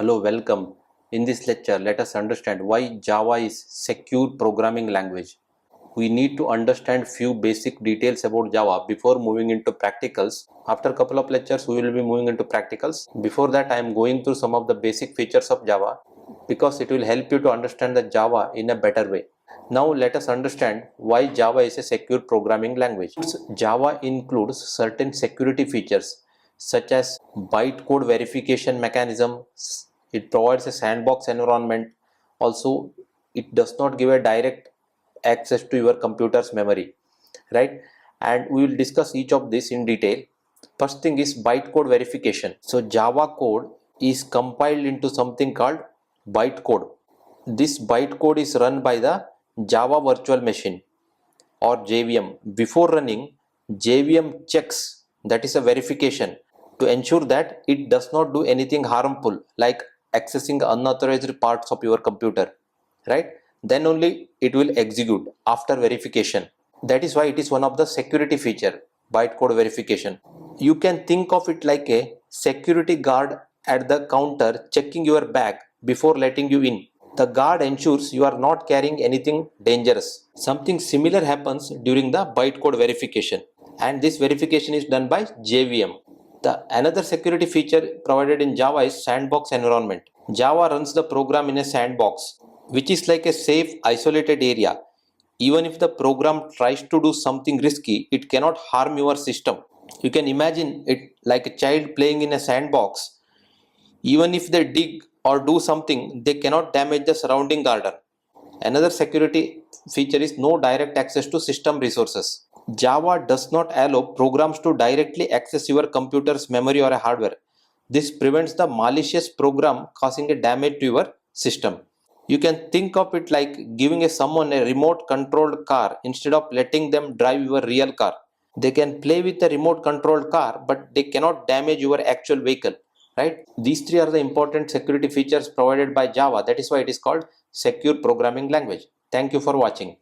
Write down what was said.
Hello, welcome. In this lecture, let us understand why Java is secure programming language. We need to understand few basic details about Java before moving into practicals. After a couple of lectures, we will be moving into practicals. Before that, I am going through some of the basic features of Java because it will help you to understand the Java in a better way. Now let us understand why Java is a secure programming language. Java includes certain security features such as bytecode verification mechanism. It provides a sandbox environment. Also, it does not give a direct access to your computer's memory, right? And we will discuss each of this in detail. First thing is bytecode verification. So Java code is compiled into something called bytecode. This bytecode is run by the Java virtual machine or JVM. Before running, JVM checks, that is a verification, to ensure that it does not do anything harmful like accessing unauthorized parts of your computer, right? Then only it will execute after verification. That is why it is one of the security feature, bytecode verification. You can think of it like a security guard at the counter checking your bag before letting you in. The guard ensures you are not carrying anything dangerous. Something similar happens during the bytecode verification, and this verification is done by JVM. The another security feature provided in Java is sandbox environment. Java runs the program in a sandbox, which is like a safe, isolated area. Even if the program tries to do something risky, it cannot harm your system. You can imagine it like a child playing in a sandbox. Even if they dig or do something, they cannot damage the surrounding garden. Another security feature is no direct access to system resources. Java does not allow programs to directly access your computer's memory or a hardware. This prevents the malicious program causing a damage to your system. You can think of it like giving someone a remote controlled car instead of letting them drive your real car. They can play with a remote controlled car, but they cannot damage your actual vehicle, right? These three are the important security features provided by Java. That is why it is called secure programming language. Thank you for watching.